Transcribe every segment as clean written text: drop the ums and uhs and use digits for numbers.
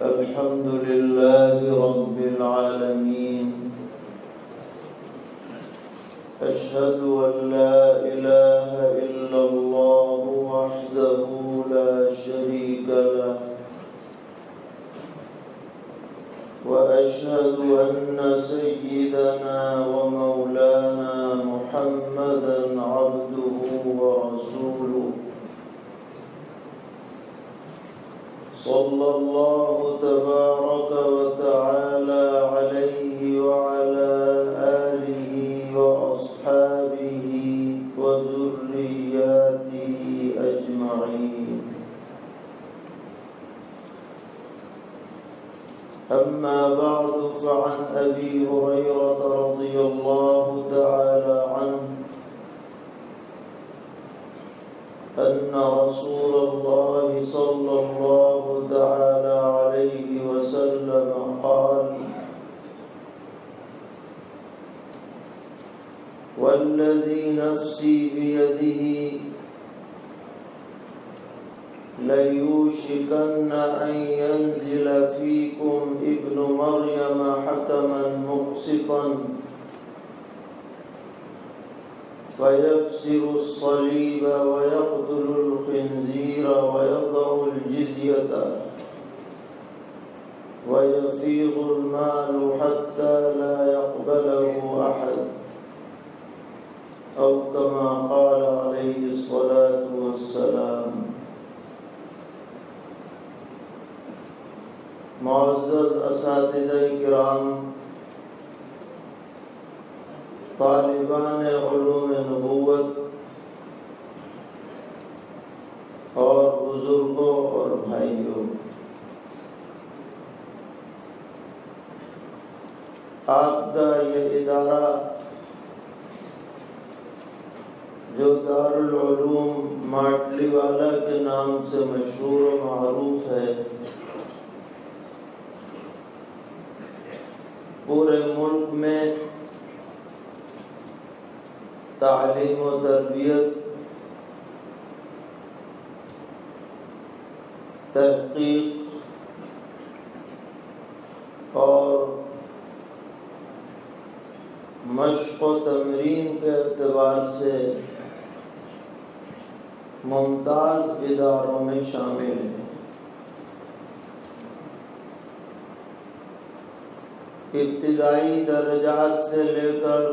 الحمد لله رب العالمين أشهد أن لا إله إلا الله وحده لا شريك له وأشهد أن سيدنا ومولانا محمدا عبده ورسوله صلى الله تبارك وتعالى عليه وعلى آله وأصحابه وذرياته أجمعين. أما بعد فعن أبي هريرة رضي الله تعالى عنه أن رسول الله صلى الله تعالى عليه وسلم قال: والذي نفسي بيده ليوشكن أن ينزل فيكم ابن مريم حكما مقسطا فيكسر الصليب ويقتل الخنزير ويضع الجزية ويفيض المال حتى لا يقبله أحد، أو كما قال عليه الصلاة والسلام. معزز اساتذہ کرام، طالبان علوم نبوت اور بزرگوں اور بھائیوں، آپ کا یہ ادارہ جو دارالعلوم ماٹلی والا کے نام سے مشہور و معروف ہے، پورے ملک میں تعلیم و تربیت، تحقیق اور مشق و تمرین کے اعتبار سے ممتاز اداروں میں شامل ہے۔ ابتدائی درجات سے لے کر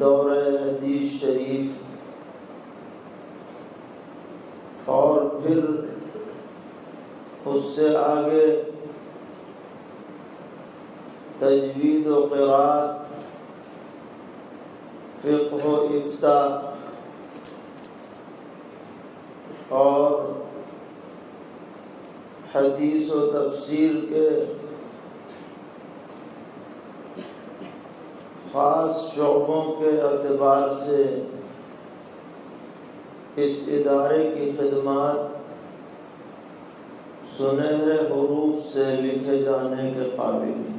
دورہ حدیث شریف اور پھر اس سے آگے تجوید و قرات، فقہ و افتاء اور حدیث و تفسیر کے خاص شعبوں کے اعتبار سے اس ادارے کی خدمات سنہرے حروف سے لکھے جانے کے قابل ہیں۔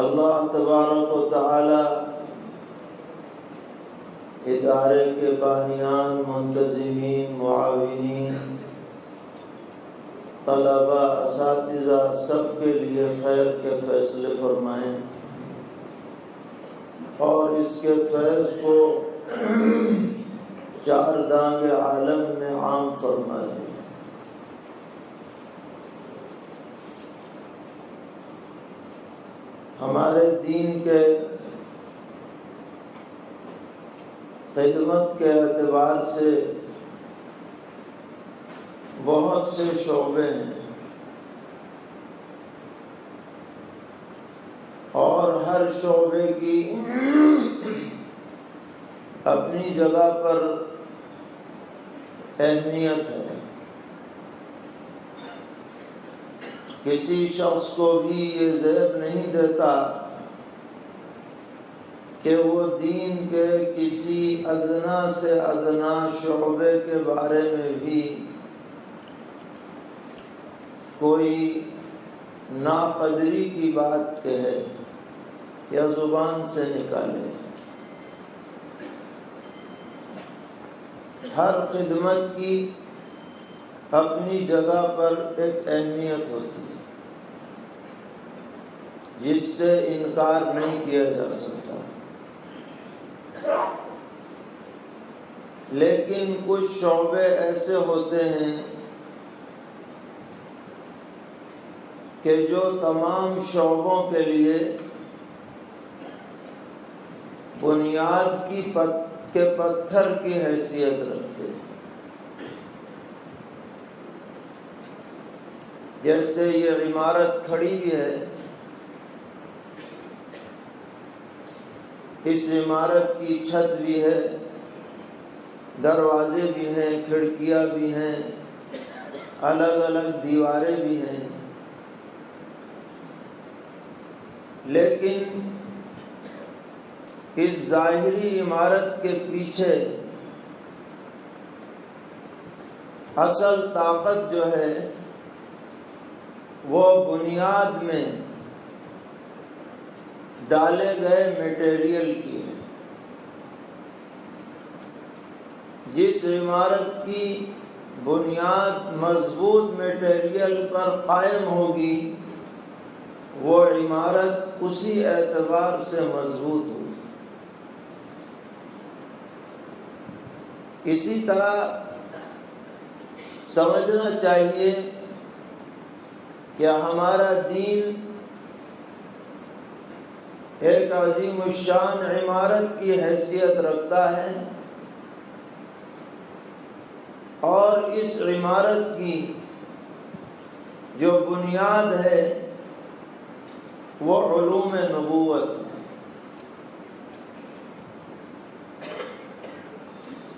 اللہ تبارک و تعالی ادارے کے بانیان، منتظمین، معاونین، طلباء، اساتذہ سب کے لیے خیر کے فیصلے فرمائیں اور اس کے فیض کو چار دانگ عالم میں عام فرما دیں۔ ہمارے دین کے خدمت کے اعتبار سے بہت سے شعبے ہیں اور ہر شعبے کی اپنی جگہ پر اہمیت ہے۔ کسی شخص کو بھی یہ زیب نہیں دیتا کہ وہ دین کے کسی ادنا سے ادنا شعبے کے بارے میں بھی کوئی ناقدری کی بات کہے یا زبان سے نکالے۔ ہر خدمت کی اپنی جگہ پر ایک اہمیت ہوتی ہے جس سے انکار نہیں کیا جا سکتا، لیکن کچھ شعبے ایسے ہوتے ہیں کہ جو تمام شعبوں کے لیے بنیاد کے پتھر کی حیثیت رکھتے ہیں۔ جیسے یہ عمارت کھڑی بھی ہے، اس عمارت کی چھت بھی ہے، دروازے بھی ہیں، کھڑکیاں بھی ہیں، الگ الگ دیواریں بھی ہیں، لیکن اس ظاہری عمارت کے پیچھے اصل طاقت جو ہے وہ بنیاد میں ڈالے گئے میٹیریل کی ہے۔ جس عمارت کی بنیاد مضبوط میٹیریل پر قائم ہوگی وہ عمارت اسی اعتبار سے مضبوط ہوگی۔ اسی طرح سمجھنا چاہیے کہ ہمارا دین ایک عظیم الشان عمارت کی حیثیت رکھتا ہے، اور اس عمارت کی جو بنیاد ہے وہ علوم نبوت ہے۔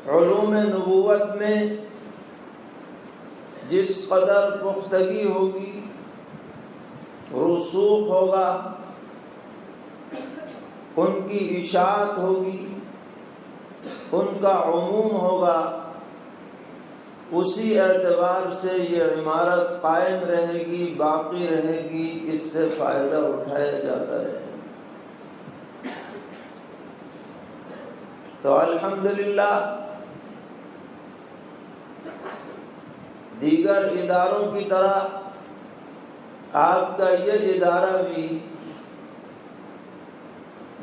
علوم نبوت میں جس قدر پختگی ہوگی، رسوخ ہوگا، ان کی اشاعت ہوگی، ان کا عموم ہوگا، اسی اعتبار سے یہ عمارت قائم رہے گی، باقی رہے گی، اس سے فائدہ اٹھایا جاتا رہے گا۔ تو الحمدللہ دیگر اداروں کی طرح آپ کا یہ ادارہ بھی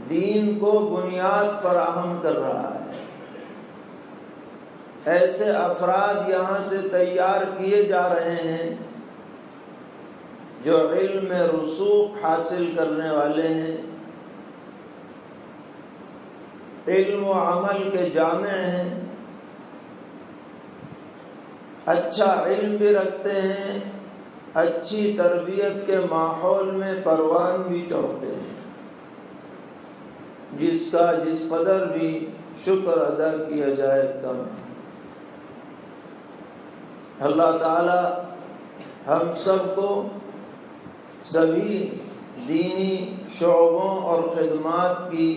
دین کو بنیاد فراہم کر رہا ہے۔ ایسے افراد یہاں سے تیار کیے جا رہے ہیں جو علم میں رسوخ حاصل کرنے والے ہیں، علم و عمل کے جامع ہیں، اچھا علم بھی رکھتے ہیں، اچھی تربیت کے ماحول میں پروان بھی چڑھتے ہیں، جس کا جس قدر بھی شکر ادا کیا جائے کم ہے۔ اللہ تعالی ہم سب کو سبھی دینی شعبوں اور خدمات کی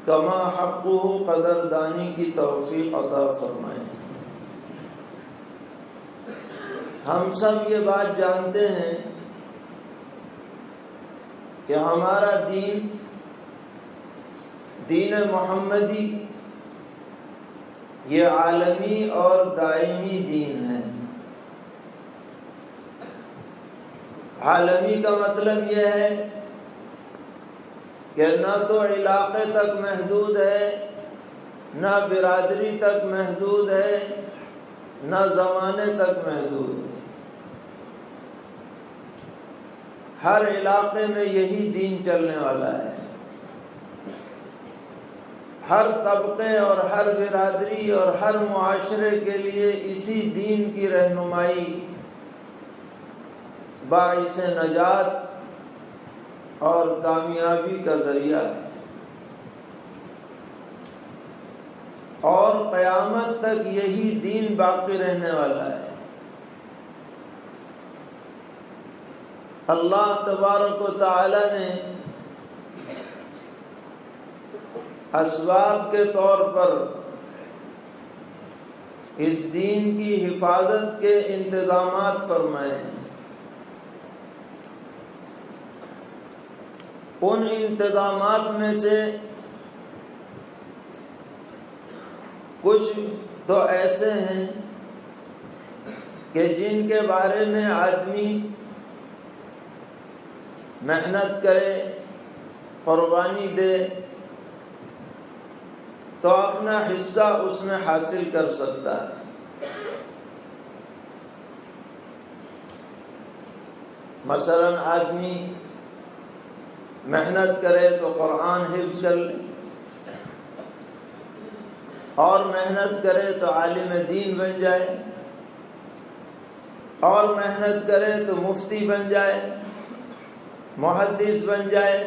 کما حقہ قدردانی کی توفیق عطا فرمائے۔ ہم سب یہ بات جانتے ہیں کہ ہمارا دین دین محمدی یہ عالمی اور دائمی دین ہے۔ عالمی کا مطلب یہ ہے کہ نہ تو علاقے تک محدود ہے، نہ برادری تک محدود ہے، نہ زمانے تک محدود ہے۔ ہر علاقے میں یہی دین چلنے والا ہے۔ ہر طبقے اور ہر برادری اور ہر معاشرے کے لیے اسی دین کی رہنمائی باعث نجات اور کامیابی کا ذریعہ ہے، اور قیامت تک یہی دین باقی رہنے والا ہے۔ اللہ تبارک و تعالی نے اسباب کے طور پر اس دین کی حفاظت کے انتظامات فرمائے ہیں۔ ان انتظامات میں سے کچھ تو ایسے ہیں کہ جن کے بارے میں آدمی محنت کرے، قربانی دے تو اپنا حصہ اس میں حاصل کر سکتا ہے۔ مثلا آدمی محنت کرے تو قرآن حفظ کر لے، اور محنت کرے تو عالم دین بن جائے، اور محنت کرے تو مفتی بن جائے، محدث بن جائے۔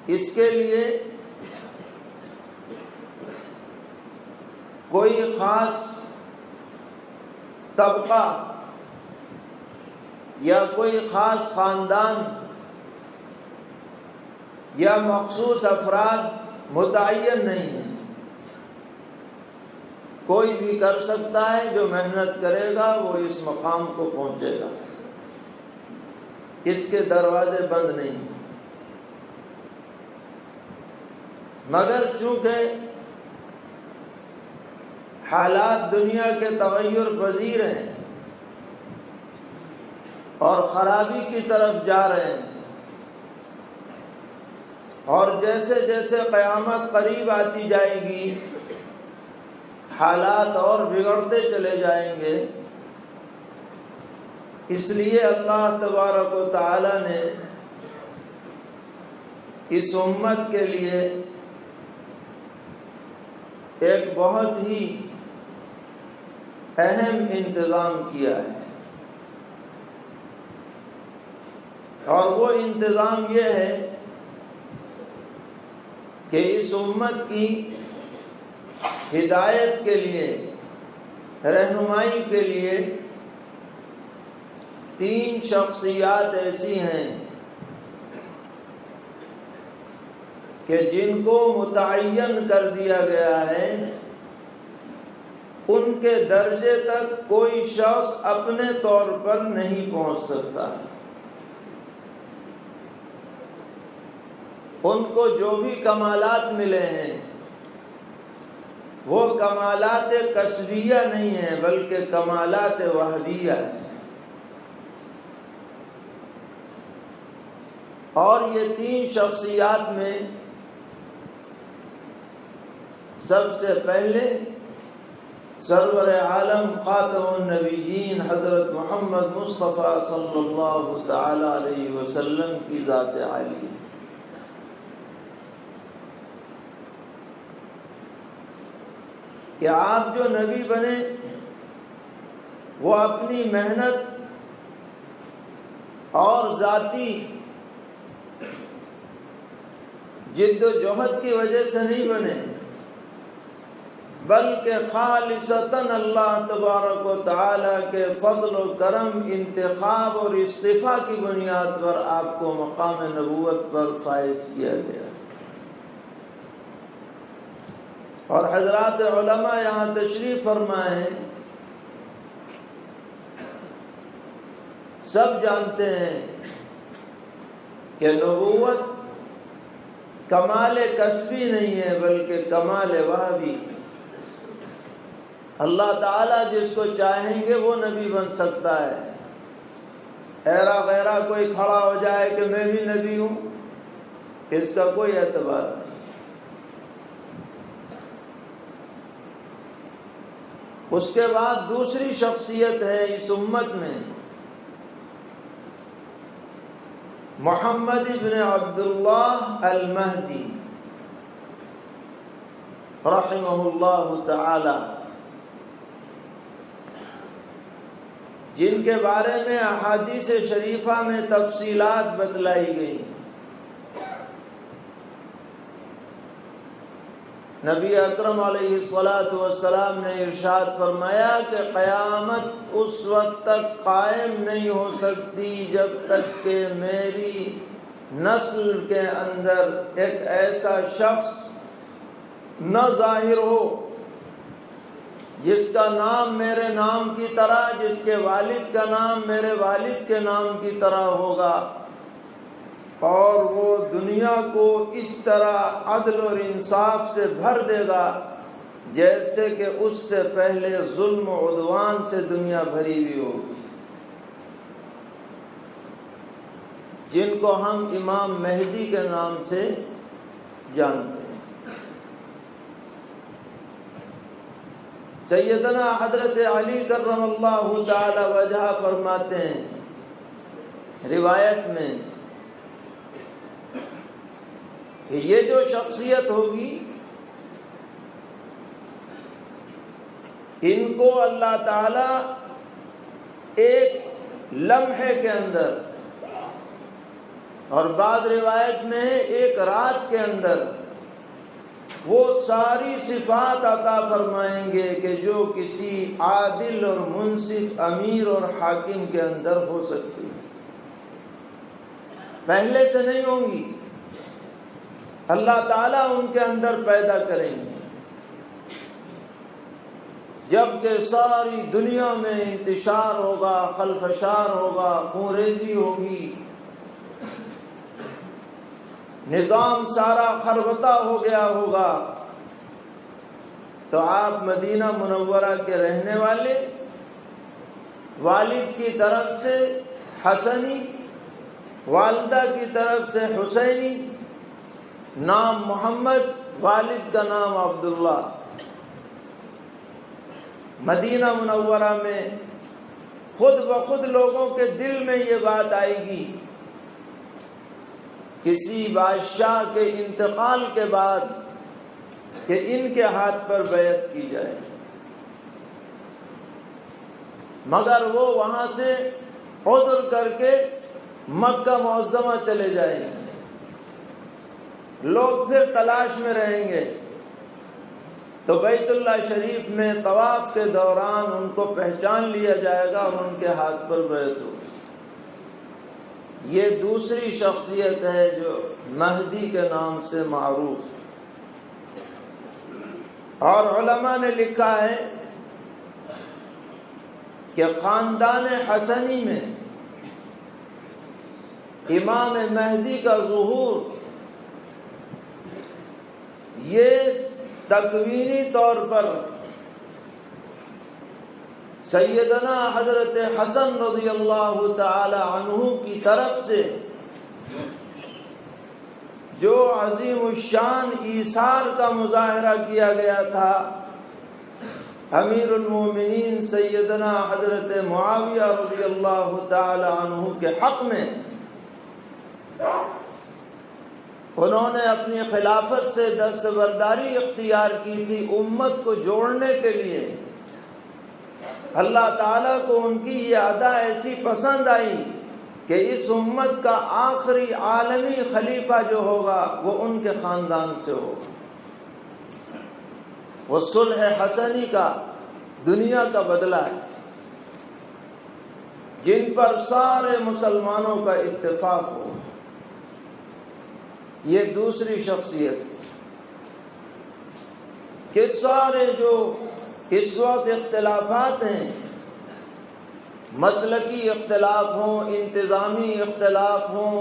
اس کے لیے کوئی خاص طبقہ یا کوئی خاص خاندان یا مخصوص افراد متعین نہیں ہے، کوئی بھی کر سکتا ہے، جو محنت کرے گا وہ اس مقام کو پہنچے گا، اس کے دروازے بند نہیں ہیں۔ مگر چونکہ حالات دنیا کے تغیر پذیر ہیں اور خرابی کی طرف جا رہے ہیں، اور جیسے جیسے قیامت قریب آتی جائے گی حالات اور بگڑتے چلے جائیں گے، اس لیے اللہ تبارک و تعالی نے اس امت کے لیے ایک بہت ہی اہم انتظام کیا ہے، اور وہ انتظام یہ ہے کہ اس امت کی ہدایت کے لیے، رہنمائی کے لیے 3 شخصیات ایسی ہیں کہ جن کو متعین کر دیا گیا ہے، ان کے درجے تک کوئی شخص اپنے طور پر نہیں پہنچ سکتا۔ ان کو جو بھی کمالات ملے ہیں وہ کمالات کسبیہ نہیں ہیں بلکہ کمالات وہبیہ ہیں، اور یہ 3 شخصیات میں سب سے پہلے سرور عالم خاتم النبیین حضرت محمد مصطفیٰ صلی اللہ تعالی علیہ وسلم کی ذات عالی، کہ آپ جو نبی بنے وہ اپنی محنت اور ذاتی جد و جہد کی وجہ سے نہیں بنے، بلکہ خالصتاً اللہ تبارک و تعالی کے فضل و کرم، انتخاب اور اصطفاء کی بنیاد پر آپ کو مقام نبوت پر فائز کیا گیا۔ اور حضرات علماء یہاں تشریف فرمائے ہیں، سب جانتے ہیں کہ نبوت کمال کسبی نہیں ہے بلکہ کمال وہبی۔ اللہ تعالیٰ جس کو چاہیں گے وہ نبی بن سکتا ہے، ایرا غیرہ کوئی کھڑا ہو جائے کہ میں بھی نبی ہوں، اس کا کوئی اعتبار نہیں۔ اس کے بعد دوسری شخصیت ہے اس امت میں محمد ابن عبداللہ المہدی رحمہ اللہ تعالی، جن کے بارے میں احادیث شریفہ میں تفصیلات بتلائی گئی۔ نبی اکرم علیہ الصلاۃ والسلام نے ارشاد فرمایا کہ قیامت اس وقت تک قائم نہیں ہو سکتی جب تک کہ میری نسل کے اندر ایک ایسا شخص نہ ظاہر ہو جس کا نام میرے نام کی طرح، جس کے والد کا نام میرے والد کے نام کی طرح ہوگا، اور وہ دنیا کو اس طرح عدل اور انصاف سے بھر دے گا جیسے کہ اس سے پہلے ظلم و عدوان سے دنیا بھری ہوئی ہوگی، جن کو ہم امام مہدی کے نام سے جانتے ہیں۔ سیدنا حضرت علی کرم اللہ تعالی وجہ فرماتے ہیں روایت میں کہ یہ جو شخصیت ہوگی ان کو اللہ تعالی ایک لمحے کے اندر، اور بعض روایت میں ایک رات کے اندر، وہ ساری صفات عطا فرمائیں گے کہ جو کسی عادل اور منصف امیر اور حاکم کے اندر ہو سکتی ہے، پہلے سے نہیں ہوں گی، اللہ تعالیٰ ان کے اندر پیدا کریں گے، جبکہ ساری دنیا میں انتشار ہوگا، خلفشار ہوگا، خونریزی ہوگی، نظام سارا خربطہ ہو گیا ہوگا، تو آپ مدینہ منورہ کے رہنے والے، والد کی طرف سے حسنی، والدہ کی طرف سے حسینی، نام محمد، والد کا نام عبداللہ، مدینہ منورہ میں خود بخود لوگوں کے دل میں یہ بات آئے گی، کسی بادشاہ کے انتقال کے بعد کہ ان کے ہاتھ پر بیعت کی جائے، مگر وہ وہاں سے عذر کر کے مکہ معظمہ چلے جائیں گے، لوگ پھر تلاش میں رہیں گے، تو بیت اللہ شریف میں طواف کے دوران ان کو پہچان لیا جائے گا اور ان کے ہاتھ پر بیعت ہوگی۔ یہ دوسری شخصیت ہے جو مہدی کے نام سے معروف، اور علماء نے لکھا ہے کہ خاندان حسنی میں امام مہدی کا ظہور یہ تکوینی طور پر سیدنا حضرت حسن رضی اللہ تعالی عنہ کی طرف سے جو عظیم الشان ایثار کا مظاہرہ کیا گیا تھا امیر المومنین سیدنا حضرت معاویہ رضی اللہ تعالی عنہ کے حق میں، انہوں نے اپنی خلافت سے دستبرداری اختیار کی تھی امت کو جوڑنے کے لیے۔ اللہ تعالیٰ کو ان کی یہ ادا ایسی پسند آئی کہ اس امت کا آخری عالمی خلیفہ جو ہوگا وہ ان کے خاندان سے ہوگا۔ وہ صلح حسنی کا دنیا کا بدلہ ہے، جن پر سارے مسلمانوں کا اتفاق ہو۔ یہ دوسری شخصیت کہ سارے جو اس وقت اختلافات ہیں، مسلکی اختلاف ہوں، انتظامی اختلاف ہوں،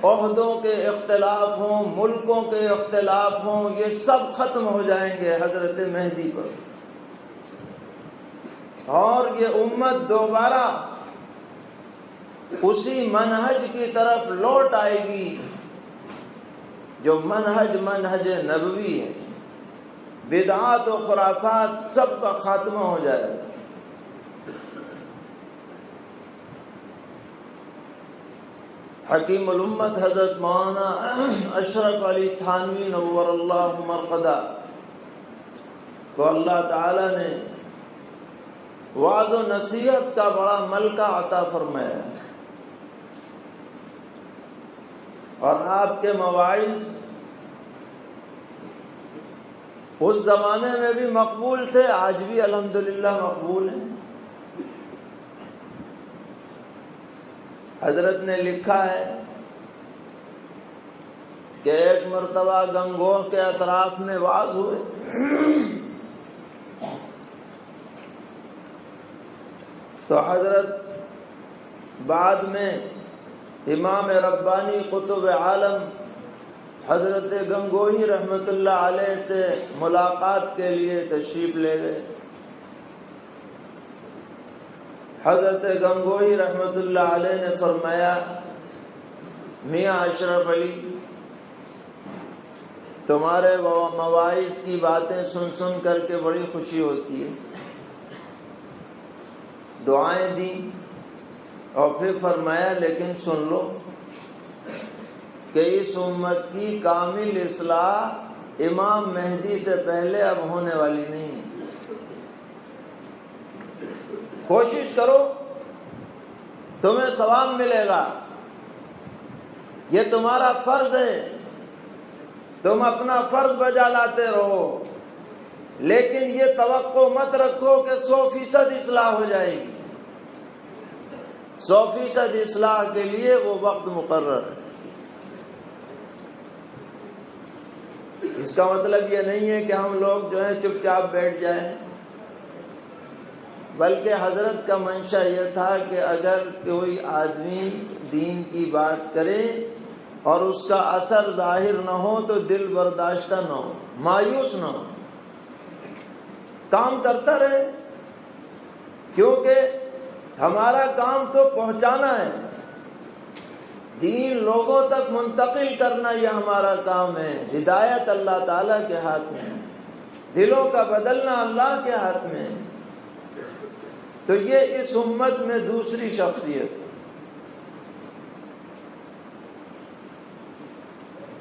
عہدوں کے اختلاف ہوں، ملکوں کے اختلاف ہوں، یہ سب ختم ہو جائیں گے حضرت مہدی پر، اور یہ امت دوبارہ اسی منہج کی طرف لوٹ آئے گی جو منہج نبوی ہے۔ بدعات و خرافات سب کا خاتمہ ہو جائے گا۔ حکیم الامت حضرت مولانا اشرف علی تھانوی نور اللہ مرقدہ کو اللہ تعالی نے وعظ و نصیحت کا بڑا ملکہ عطا فرمایا ہے، اور آپ کے مواعظ اس زمانے میں بھی مقبول تھے، آج بھی الحمدللہ مقبول ہیں۔ حضرت نے لکھا ہے کہ ایک مرتبہ گنگوہ کے اطراف میں واعظ ہوئے، تو حضرت بعد میں امام ربانی قطب عالم حضرت گنگوہی رحمۃ اللہ علیہ سے ملاقات کے لیے تشریف لے گئے۔ حضرت گنگوہی رحمۃ اللہ علیہ نے فرمایا، میاں اشرف علی، تمہارے مواعظ کی باتیں سن سن کر کے بڑی خوشی ہوتی ہے۔ دعائیں دیں اور پھر فرمایا لیکن سن لو کہ اس امت کی کامل اصلاح امام مہدی سے پہلے اب ہونے والی نہیں ہے۔ کوشش کرو، تمہیں ثواب ملے گا، یہ تمہارا فرض ہے، تم اپنا فرض بجا لاتے رہو، لیکن یہ توقع مت رکھو کہ 100% اصلاح ہو جائے گی۔ 100% اصلاح کے لیے وہ وقت مقرر ہے۔ اس کا مطلب یہ نہیں ہے کہ ہم لوگ جو ہیں چپ چاپ بیٹھ جائیں، بلکہ حضرت کا منشا یہ تھا کہ اگر کوئی آدمی دین کی بات کرے اور اس کا اثر ظاہر نہ ہو تو دل برداشتہ نہ ہو، مایوس نہ ہو، کام کرتا رہے، کیونکہ ہمارا کام تو پہنچانا ہے، دین لوگوں تک منتقل کرنا یہ ہمارا کام ہے۔ ہدایت اللہ تعالیٰ کے ہاتھ میں ہے، دلوں کا بدلنا اللہ کے ہاتھ میں ہے۔ تو یہ اس امت میں دوسری شخصیت،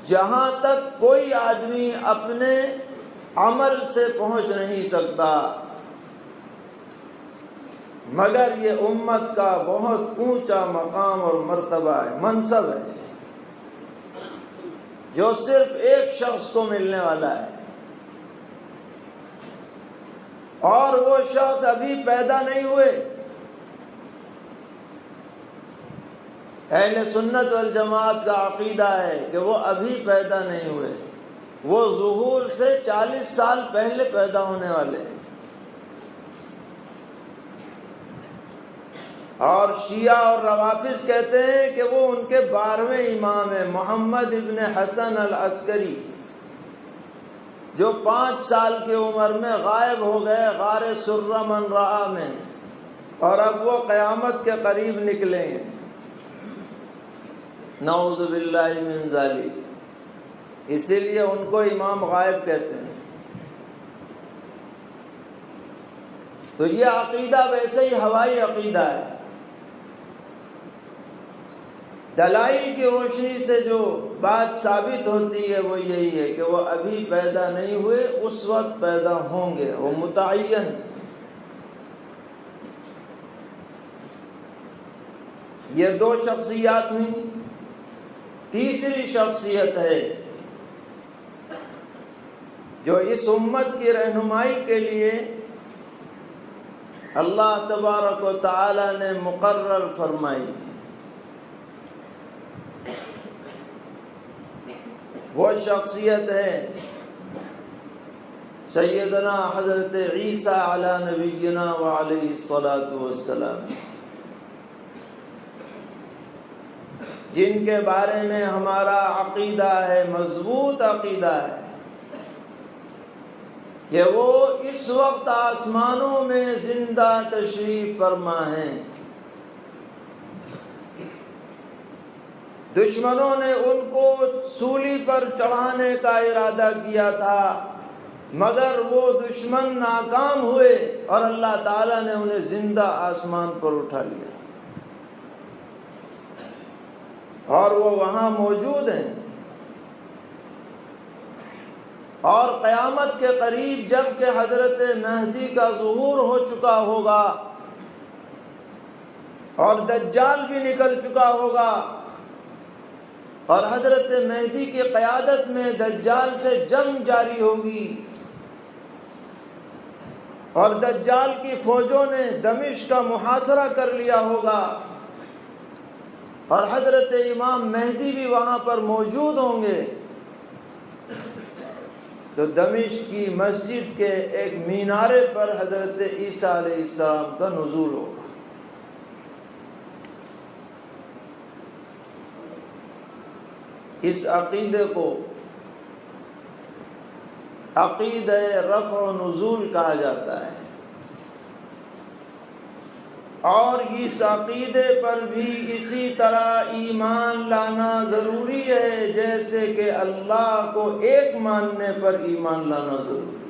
جہاں تک کوئی آدمی اپنے عمل سے پہنچ نہیں سکتا، مگر یہ امت کا بہت اونچا مقام اور مرتبہ ہے، منصب ہے، جو صرف ایک شخص کو ملنے والا ہے، اور وہ شخص ابھی پیدا نہیں ہوئے۔ اہل سنت والجماعت کا عقیدہ ہے کہ وہ ابھی پیدا نہیں ہوئے، وہ ظہور سے 40 سال پہلے پیدا ہونے والے ہیں۔ اور شیعہ اور روافض کہتے ہیں کہ وہ ان کے 12ویں امام ہیں، محمد ابن حسن العسکری، جو 5 سال کی عمر میں غائب ہو گئے غار سرہ من رعا میں، اور اب وہ قیامت کے قریب نکلیں گے، نعوذ باللہ من ذالک، اسی لیے ان کو امام غائب کہتے ہیں۔ تو یہ عقیدہ ویسے ہی ہوائی عقیدہ ہے، دلائل کی روشنی سے جو بات ثابت ہوتی ہے وہ یہی ہے کہ وہ ابھی پیدا نہیں ہوئے، اس وقت پیدا ہوں گے، وہ متعین۔ یہ 2 شخصیات ہوئی، تیسری شخصیت ہے جو اس امت کی رہنمائی کے لیے اللہ تبارک و تعالی نے مقرر فرمائی۔ وہ شخصیت ہے سیدنا حضرت عیسیٰ علی نبینا وعلیہ الصلاۃ والسلام، جن کے بارے میں ہمارا عقیدہ ہے، مضبوط عقیدہ ہے، کہ وہ اس وقت آسمانوں میں زندہ تشریف فرما ہیں۔ دشمنوں نے ان کو سولی پر چڑھانے کا ارادہ کیا تھا، مگر وہ دشمن ناکام ہوئے اور اللہ تعالیٰ نے انہیں زندہ آسمان پر اٹھا لیا، اور وہ وہاں موجود ہیں۔ اور قیامت کے قریب جب کہ حضرت مہدی کا ظہور ہو چکا ہوگا اور دجال بھی نکل چکا ہوگا، اور حضرت مہدی کی قیادت میں دجال سے جنگ جاری ہوگی، اور دجال کی فوجوں نے دمشق کا محاصرہ کر لیا ہوگا، اور حضرت امام مہدی بھی وہاں پر موجود ہوں گے، تو دمشق کی مسجد کے ایک مینارے پر حضرت عیسیٰ علیہ السلام کا نزول ہوگا۔ اس عقیدے کو عقیدہ رفع و نزول کہا جاتا ہے، اور اس عقیدے پر بھی اسی طرح ایمان لانا ضروری ہے جیسے کہ اللہ کو ایک ماننے پر ایمان لانا ضروری ہے۔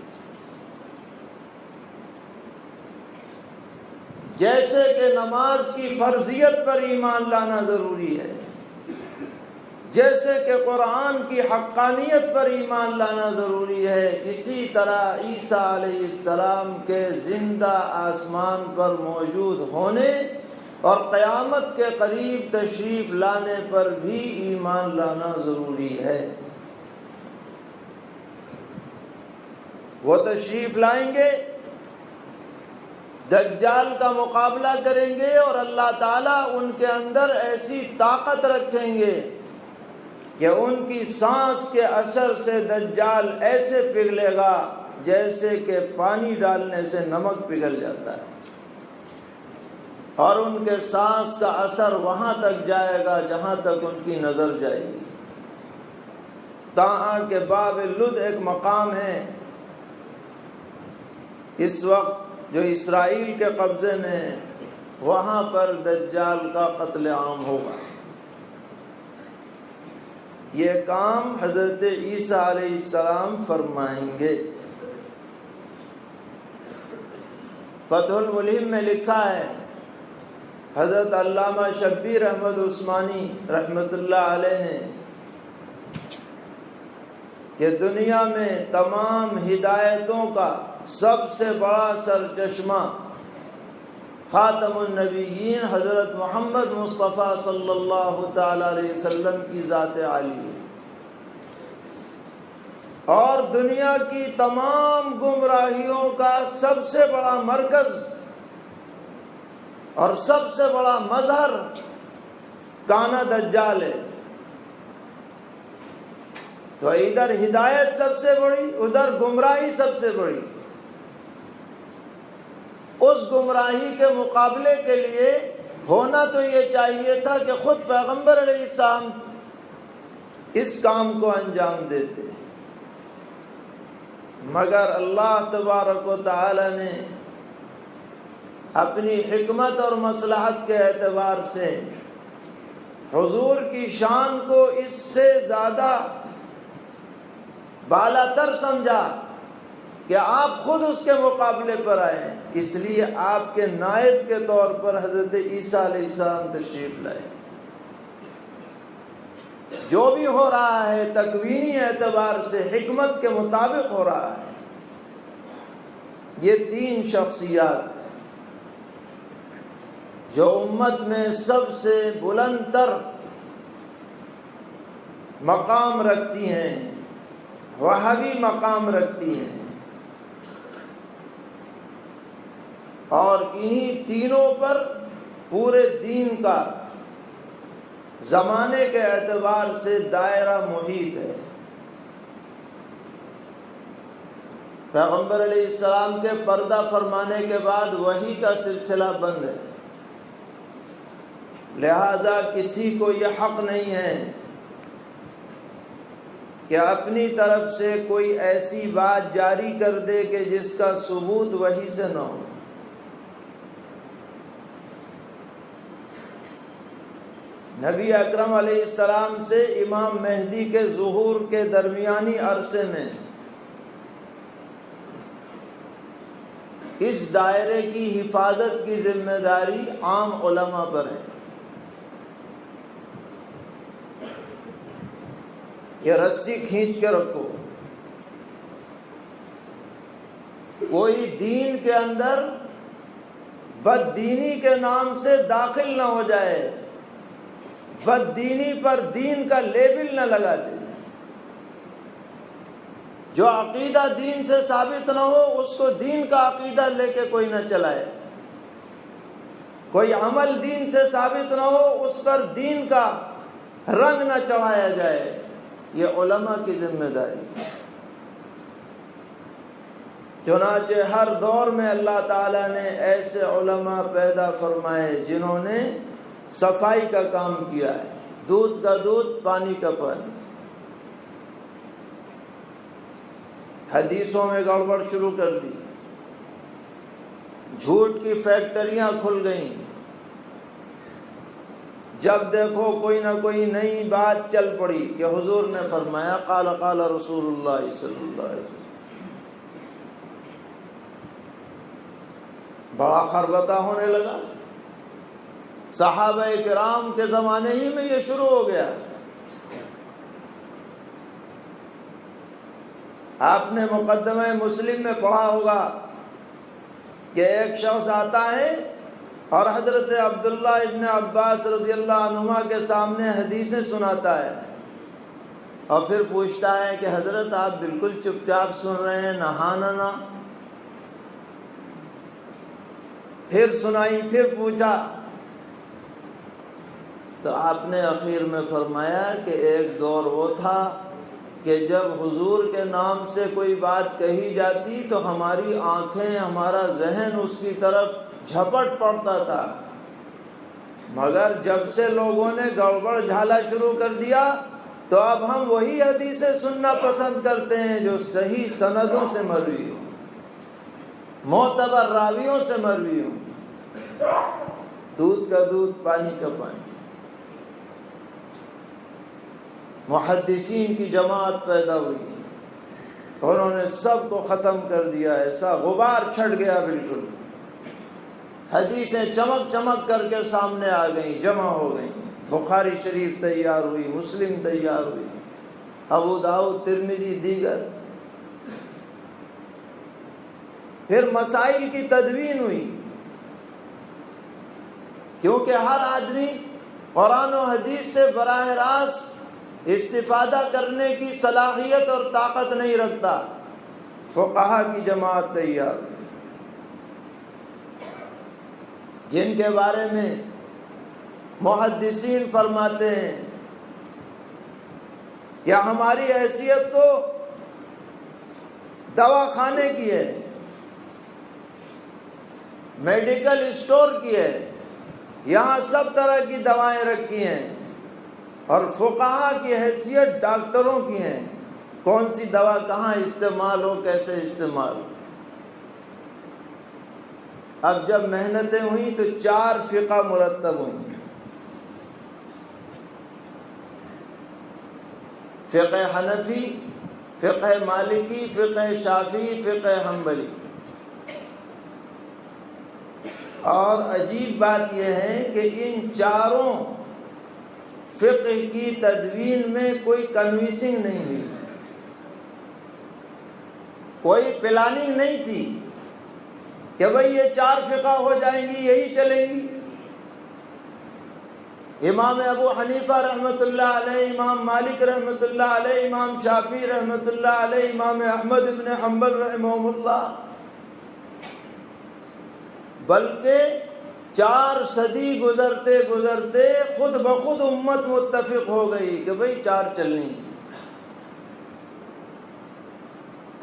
جیسے کہ نماز کی فرضیت پر ایمان لانا ضروری ہے، جیسے کہ قرآن کی حقانیت پر ایمان لانا ضروری ہے، اسی طرح عیسیٰ علیہ السلام کے زندہ آسمان پر موجود ہونے اور قیامت کے قریب تشریف لانے پر بھی ایمان لانا ضروری ہے۔ وہ تشریف لائیں گے، دجال کا مقابلہ کریں گے، اور اللہ تعالیٰ ان کے اندر ایسی طاقت رکھیں گے کہ ان کی سانس کے اثر سے دجال ایسے پگھلے گا جیسے کہ پانی ڈالنے سے نمک پگھل جاتا ہے، اور ان کے سانس کا اثر وہاں تک جائے گا جہاں تک ان کی نظر جائے گی، تاں کہ باب لد ایک مقام ہے اس وقت جو اسرائیل کے قبضے میں ہے، وہاں پر دجال کا قتل عام ہوگا۔ یہ کام حضرت عیسیٰ علیہ السلام فرمائیں گے۔ فتح الملہم میں لکھا ہے، حضرت علامہ شبیر احمد عثمانی رحمۃ اللہ علیہ نے، کہ دنیا میں تمام ہدایتوں کا سب سے بڑا سرچشمہ خاتم النبیین حضرت محمد مصطفیٰ صلی اللہ تعالی علیہ وسلم کی ذات عالی ہے، اور دنیا کی تمام گمراہیوں کا سب سے بڑا مرکز اور سب سے بڑا مظہر کانا دجال ہے۔ تو ادھر ہدایت سب سے بڑی، ادھر گمراہی سب سے بڑی۔ اس گمراہی کے مقابلے کے لیے ہونا تو یہ چاہیے تھا کہ خود پیغمبر علیہ السلام اس کام کو انجام دیتے، مگر اللہ تبارک و تعالی نے اپنی حکمت اور مصلحت کے اعتبار سے حضور کی شان کو اس سے زیادہ بالا تر سمجھا کہ آپ خود اس کے مقابلے پر آئے، اس لیے آپ کے نائب کے طور پر حضرت عیسیٰ علیہ السلام تشریف لائے۔ جو بھی ہو رہا ہے تکوینی اعتبار سے حکمت کے مطابق ہو رہا ہے۔ یہ تین شخصیات ہیں جو امت میں سب سے بلند تر مقام رکھتی ہیں، وہابی مقام رکھتی ہیں، اور انہی تینوں پر پورے دین کا زمانے کے اعتبار سے دائرہ محیط ہے۔ پیغمبر علیہ السلام کے پردہ فرمانے کے بعد وحی کا سلسلہ بند ہے، لہذا کسی کو یہ حق نہیں ہے کہ اپنی طرف سے کوئی ایسی بات جاری کر دے کہ جس کا ثبوت وحی سے نہ ہو۔ نبی اکرم علیہ السلام سے امام مہدی کے ظہور کے درمیانی عرصے میں اس دائرے کی حفاظت کی ذمہ داری عام علماء پر ہے۔ یہ رسی کھینچ کے رکھو، کوئی دین کے اندر بددینی کے نام سے داخل نہ ہو جائے، بددینی پر دین کا لیبل نہ لگا دے۔ جو عقیدہ دین سے ثابت نہ ہو اس کو دین کا عقیدہ لے کے کوئی نہ چلائے، کوئی عمل دین سے ثابت نہ ہو اس پر دین کا رنگ نہ چڑھایا جائے۔ یہ علماء کی ذمہ داری۔ چنانچہ ہر دور میں اللہ تعالیٰ نے ایسے علماء پیدا فرمائے جنہوں نے صفائی کا کام کیا ہے، دودھ کا دودھ، پانی کا پانی۔ حدیثوں میں گڑبڑ شروع کر دی، جھوٹ کی فیکٹریاں کھل گئیں، جب دیکھو کوئی نہ کوئی نئی بات چل پڑی کہ حضور نے فرمایا قال قال رسول اللہ صلی اللہ علیہ وسلم، بڑا خربطہ ہونے لگا۔ صحابہ کرام کے زمانے ہی میں یہ شروع ہو گیا۔ آپ نے مقدمہ مسلم میں پڑھا ہوگا کہ ایک شخص آتا ہے اور حضرت عبداللہ ابن عباس رضی اللہ عنہما کے سامنے حدیثیں سناتا ہے، اور پھر پوچھتا ہے کہ حضرت آپ بالکل چپ چاپ سن رہے ہیں، نہانا۔ پھر سنائی، پھر پوچھا، تو آپ نے اخیر میں فرمایا کہ ایک دور وہ تھا کہ جب حضور کے نام سے کوئی بات کہی جاتی تو ہماری آنکھیں، ہمارا ذہن اس کی طرف جھپٹ پڑتا تھا، مگر جب سے لوگوں نے گڑبڑ جھالا شروع کر دیا تو اب ہم وہی حدیثیں سننا پسند کرتے ہیں جو صحیح سندوں سے مروی ہوں، معتبر راویوں سے مروی ہوں، دودھ کا دودھ، پانی کا پانی۔ محدثین کی جماعت پیدا ہوئی، انہوں نے سب کو ختم کر دیا، ایسا غبار چھٹ گیا، بالکل حدیثیں چمک چمک کر کے سامنے آ گئیں، جمع ہو گئیں۔ بخاری شریف تیار ہوئی، مسلم تیار ہوئی، ابو داؤد، ترمذی، دیگر۔ پھر مسائل کی تدوین ہوئی، کیونکہ ہر آدمی قرآن و حدیث سے براہ راست استفادہ کرنے کی صلاحیت اور طاقت نہیں رکھتا۔ فقہا کی جماعت تیار، جن کے بارے میں محدثین فرماتے ہیں کہ ہماری حیثیت تو دواخانے کی ہے، میڈیکل اسٹور کی ہے، یہاں سب طرح کی دوائیں رکھی ہیں، اور فقہا کی حیثیت ڈاکٹروں کی ہیں، کون سی دوا کہاں استعمال ہو، کیسے استعمال ہو۔ اب جب محنتیں ہوئیں تو 4 فقہ مرتب ہوئیں، فقہ حنفی، فقہ مالکی، فقہ شافعی، فقہ حنبلی۔ اور عجیب بات یہ ہے کہ ان چاروں فقہ کی تدوین میں کوئی کنوینسنگ نہیں ہوئی، کوئی پلاننگ نہیں تھی کہ بھئی یہ 4 فقہ ہو جائیں گی، یہی چلیں گی۔ امام ابو حنیفہ رحمۃ اللہ علیہ، امام مالک رحمۃ اللہ علیہ، امام شافعی رحمۃ اللہ علیہ، امام احمد بن حنبل رحمہ اللہ، بلکہ 4 صدی گزرتے گزرتے خود بخود امت متفق ہو گئی کہ بھئی 4 چلنی۔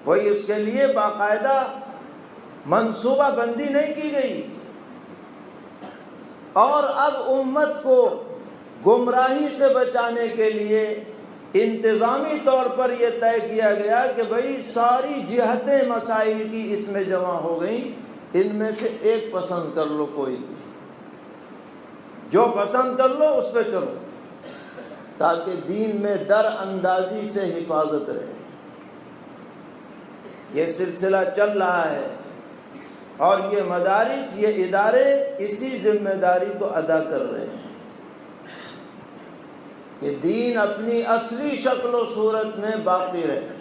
کوئی اس کے لیے باقاعدہ منصوبہ بندی نہیں کی گئی، اور اب امت کو گمراہی سے بچانے کے لیے انتظامی طور پر یہ طے کیا گیا کہ بھئی ساری جہتیں مسائل کی اس میں جمع ہو گئیں، ان میں سے ایک پسند کر لو، کوئی جو پسند کر لو اس پہ چلو، تاکہ دین میں در اندازی سے حفاظت رہے۔ یہ سلسلہ چل رہا ہے، اور یہ مدارس، یہ ادارے اسی ذمہ داری کو ادا کر رہے ہیں کہ دین اپنی اصلی شکل و صورت میں باقی رہے۔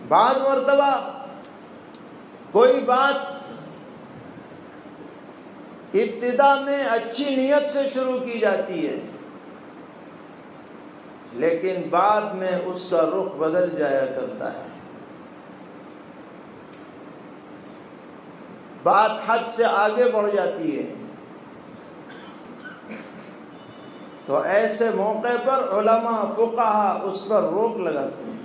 بعض مرتبہ کوئی بات ابتدا میں اچھی نیت سے شروع کی جاتی ہے، لیکن بعد میں اس کا رخ بدل جایا کرتا ہے، بات حد سے آگے بڑھ جاتی ہے۔ تو ایسے موقع پر علماء، فقہا اس پر روک لگاتے ہیں،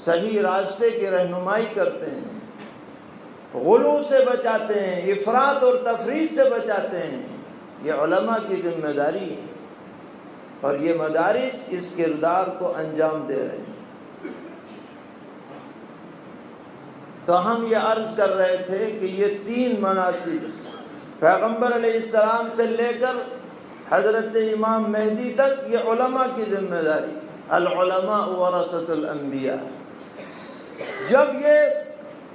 صحیح راستے کی رہنمائی کرتے ہیں، غلو سے بچاتے ہیں، افراط اور تفریط سے بچاتے ہیں۔ یہ علماء کی ذمہ داری ہے، اور یہ مدارس اس کردار کو انجام دے رہے ہیں۔ تو ہم یہ عرض کر رہے تھے کہ یہ 3 مناصب پیغمبر علیہ السلام سے لے کر حضرت امام مہدی تک یہ علماء کی ذمہ داری، العلماء ورثۃ الانبیاء۔ جب یہ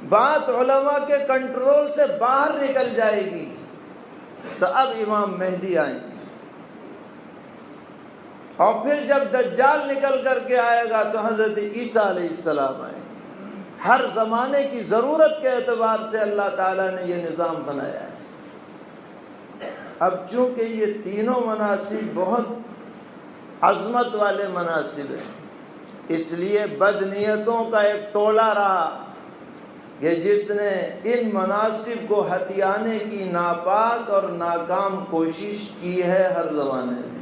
بات علماء کے کنٹرول سے باہر نکل جائے گی تو اب امام مہدی آئیں گے، اور پھر جب دجال نکل کر کے آئے گا تو حضرت عیسیٰ علیہ السلام آئے گے۔ ہر زمانے کی ضرورت کے اعتبار سے اللہ تعالیٰ نے یہ نظام بنایا ہے۔ اب چونکہ یہ تینوں مناصب بہت عظمت والے مناصب ہیں، اس لیے بدنیتوں کا ایک ٹولہ رہا کہ جس نے ان مناصب کو ہتھیانے کی ناپاک اور ناکام کوشش کی ہے ہر زمانے میں۔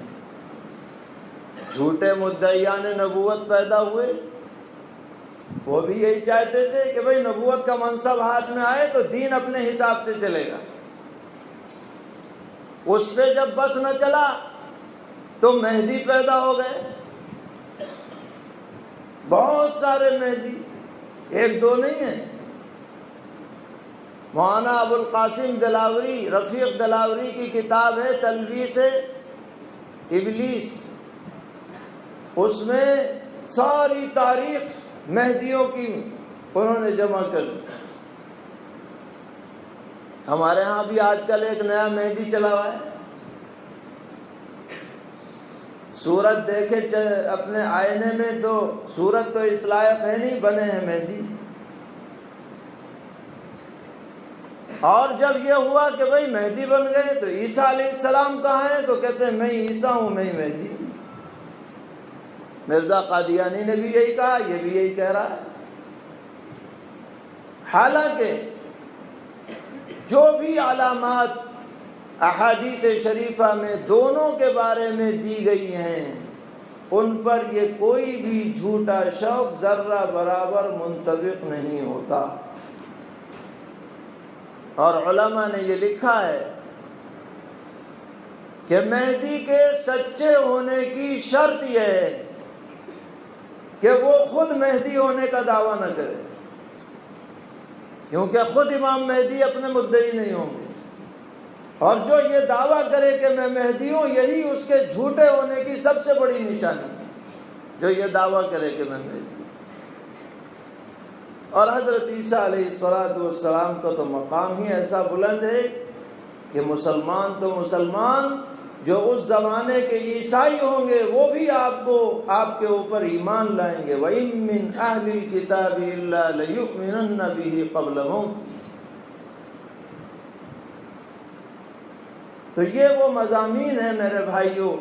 جھوٹے مدعیان نبوت پیدا ہوئے، وہ بھی یہی چاہتے تھے کہ بھئی نبوت کا منصب ہاتھ میں آئے تو دین اپنے حساب سے چلے گا۔ اس پہ جب بس نہ چلا تو مہدی پیدا ہو گئے، بہت سارے مہدی، 1-2 نہیں ہیں۔ مولانا ابو القاسم دلاوری، رفیق دلاوری کی کتاب ہے تلبیس ابلیس، اس میں ساری تاریخ مہدیوں کی انہوں نے جمع کر دی۔ ہمارے ہاں بھی آج کل ایک نیا مہدی چلا ہوا ہے، صورت دیکھے اپنے آئینے میں تو صورت تو اس لائق ہے نہیں، بنے ہیں مہدی۔ اور جب یہ ہوا کہ بھئی مہدی بن گئے تو عیسیٰ علیہ السلام کہاں ہیں، تو کہتے ہیں میں عیسیٰ ہوں، میں مہدی۔ مرزا قادیانی نے بھی یہی کہا، یہ بھی یہی کہہ رہا ہے۔ حالانکہ جو بھی علامات احادیث شریفہ میں دونوں کے بارے میں دی گئی ہیں، ان پر یہ کوئی بھی جھوٹا شخص ذرہ برابر منطبق نہیں ہوتا۔ اور علماء نے یہ لکھا ہے کہ مہدی کے سچے ہونے کی شرط یہ ہے کہ وہ خود مہدی ہونے کا دعویٰ نہ کرے، کیونکہ خود امام مہدی اپنے مدعی نہیں ہوں گے، اور جو یہ دعویٰ کرے کہ میں مہدی ہوں، یہی اس کے جھوٹے ہونے کی سب سے بڑی نشانی ہے، جو یہ دعویٰ کرے کہ میں مہدی ہوں۔ اور حضرت عیسیٰ علیہ السلام کا تو مقام ہی ایسا بلند ہے کہ مسلمان تو مسلمان جو اس زمانے کے عیسائی ہوں گے وہ بھی آپ کے اوپر ایمان لائیں گے۔ وَإِن مِّنْ أَهْلِ الْكِتَابِ إِلَّا لَيُؤْمِنَنَّ بِهِ قَبْلَ مَوْتِهِ۔ تو یہ وہ مضامین ہیں میرے بھائیوں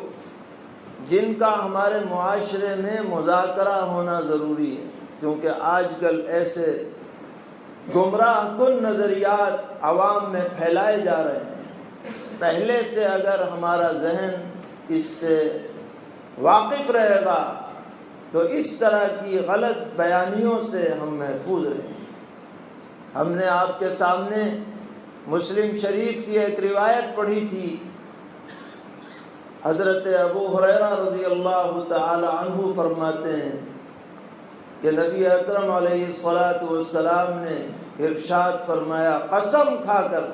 جن کا ہمارے معاشرے میں مذاکرہ ہونا ضروری ہے، کیونکہ آج کل ایسے گمراہ کن نظریات عوام میں پھیلائے جا رہے ہیں۔ پہلے سے اگر ہمارا ذہن اس سے واقف رہے گا تو اس طرح کی غلط بیانیوں سے ہم محفوظ رہیں۔ ہم نے آپ کے سامنے مسلم شریف کی ایک روایت پڑھی تھی، حضرت ابو ہریرہ رضی اللہ تعالی عنہ فرماتے ہیں کہ نبی اکرم علیہ الصلوۃ نے ارشاد فرمایا، قسم کھا کر،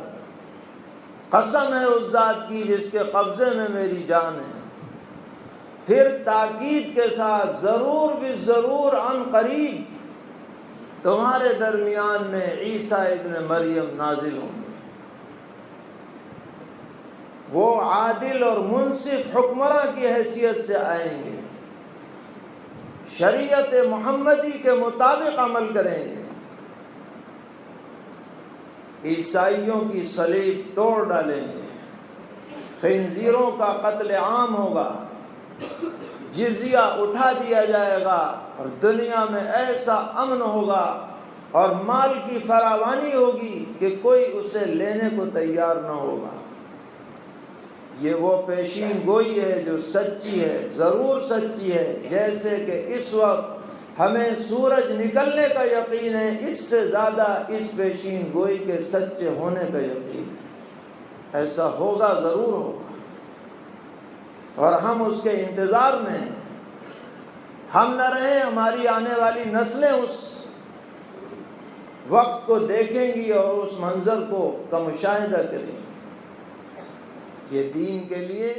قسم ہے اس ذات کی جس کے قبضے میں میری جان ہے، پھر تاکید کے ساتھ ضرور بھی ضرور عن قریب تمہارے درمیان میں عیسیٰ ابن مریم نازل ہوں گے، وہ عادل اور منصف حکمراں کی حیثیت سے آئیں گے، شریعت محمدی کے مطابق عمل کریں گے، عیسائیوں کی صلیب توڑ ڈالیں گے، خنزیروں کا قتل عام ہوگا، جزیہ اٹھا دیا جائے گا، اور دنیا میں ایسا امن ہوگا اور مال کی فراوانی ہوگی کہ کوئی اسے لینے کو تیار نہ ہوگا۔ یہ وہ پیشین گوئی ہے جو سچی ہے، ضرور سچی ہے، جیسے کہ اس وقت ہمیں سورج نکلنے کا یقین ہے، اس سے زیادہ اس پیشین گوئی کے سچے ہونے کا یقین ہے۔ ایسا ہوگا، ضرور ہوگا، اور ہم اس کے انتظار میں ہیں۔ ہم نہ رہیں، ہماری آنے والی نسلیں اس وقت کو دیکھیں گی اور اس منظر کو کا مشاہدہ کریں گی۔ یہ دین کے لیے